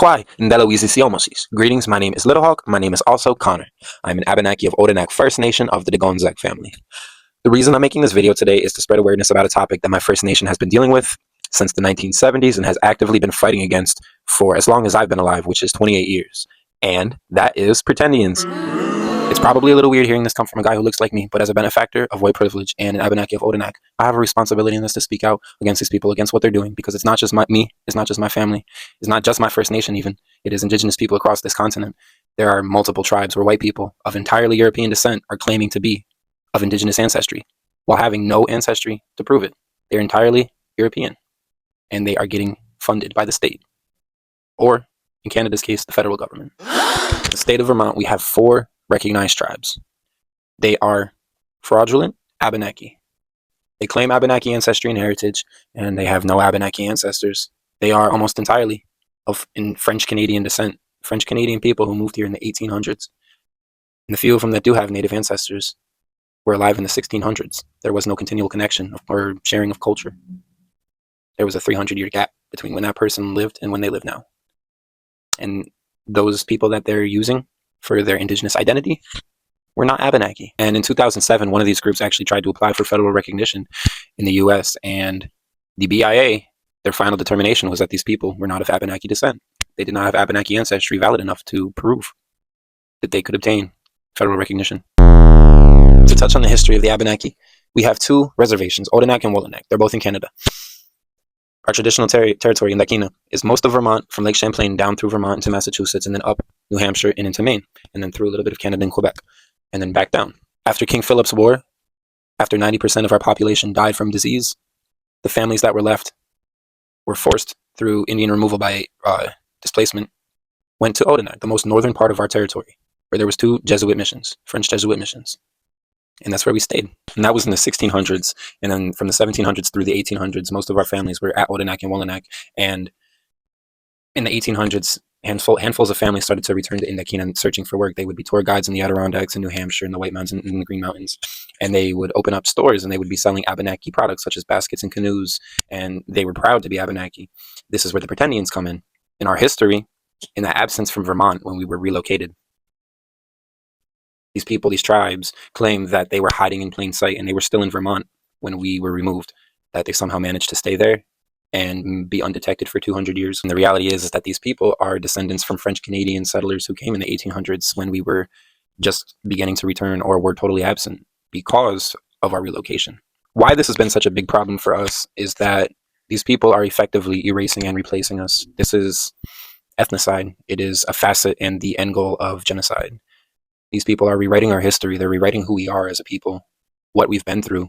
Kwai, Ndelawisi. Greetings, my name is Little Hawk. My name is also Connor. I'm an Abenaki of Odanak First Nation of the Degonzak family. The reason I'm making this video today is to spread awareness about a topic that my First Nation has been dealing with since the 1970s and has actively been fighting against for as long as I've been alive, which is 28 years. And that is Pretendians. It's probably a little weird hearing this come from a guy who looks like me, but as a benefactor of white privilege and an Abenaki of Odanak, I have a responsibility in this to speak out against these people, against what they're doing, because it's not just me, it's not just my family, it's not just my First Nation even, it is Indigenous people across this continent. There are multiple tribes where white people of entirely European descent are claiming to be of Indigenous ancestry, while having no ancestry to prove it. They're entirely European, and they are getting funded by the state, or in Canada's case, the federal government. In the state of Vermont, we have 4 recognized tribes. They are fraudulent Abenaki. They claim Abenaki ancestry and heritage, and they have no Abenaki ancestors. They are almost entirely in French Canadian descent, French Canadian people who moved here in the 1800s. And the few of them that do have native ancestors were alive in the 1600s. There was no continual connection or sharing of culture. There was a 300-year gap between when that person lived and when they live now. And those people that they're using for their Indigenous identity were not Abenaki. And in 2007, one of these groups actually tried to apply for federal recognition in the US, and the BIA, their final determination was that these people were not of Abenaki descent. They did not have Abenaki ancestry valid enough to prove that they could obtain federal recognition. To touch on the history of the Abenaki, we have 2 reservations, Odanak and W8linak. They're both in Canada. Our traditional territory in Lakina is most of Vermont, from Lake Champlain down through Vermont into Massachusetts, and then up New Hampshire and into Maine, and then through a little bit of Canada and Quebec, and then back down. After King Philip's War, after 90% of our population died from disease, the families that were left were forced through Indian removal by displacement, went to Odanak, the most northern part of our territory, where there was 2 Jesuit missions, French Jesuit missions. And that's where we stayed. And that was in the 1600s. And then from the 1700s through the 1800s, most of our families were at Odanak and W8linak. And in the 1800s, handfuls of families started to return to Indokina searching for work. They would be tour guides in the Adirondacks in New Hampshire, in the White Mountains, in the Green Mountains. And they would open up stores, and they would be selling Abenaki products such as baskets and canoes. And they were proud to be Abenaki. This is where the Pretendians come in. In our history, in the absence from Vermont when we were relocated, these people, these tribes, claim that they were hiding in plain sight and they were still in Vermont when we were removed, that they somehow managed to stay there and be undetected for 200 years. And the reality is that these people are descendants from French Canadian settlers who came in the 1800s when we were just beginning to return or were totally absent because of our relocation. Why this has been such a big problem for us is that these people are effectively erasing and replacing us. This is ethnocide. It is a facet and the end goal of genocide. These people are rewriting our history. They're rewriting who we are as a people, what we've been through,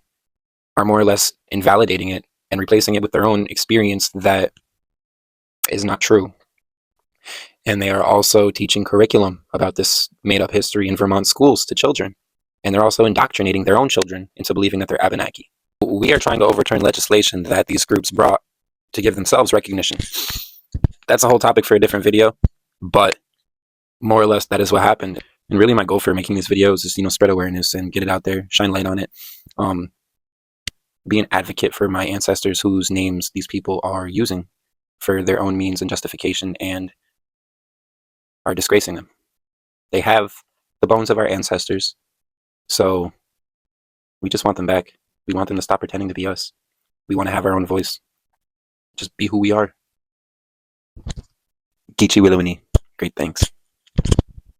are more or less invalidating it and replacing it with their own experience that is not true. And they are also teaching curriculum about this made-up history in Vermont schools to children. And they're also indoctrinating their own children into believing that they're Abenaki. We are trying to overturn legislation that these groups brought to give themselves recognition. That's a whole topic for a different video, but more or less that is what happened. And really my goal for making these videos is, spread awareness and get it out there, shine light on it. Be an advocate for my ancestors whose names these people are using for their own means and justification and are disgracing them. They have the bones of our ancestors, so we just want them back. We want them to stop pretending to be us. We want to have our own voice. Just be who we are. Gichi Willoweni. Great, thanks.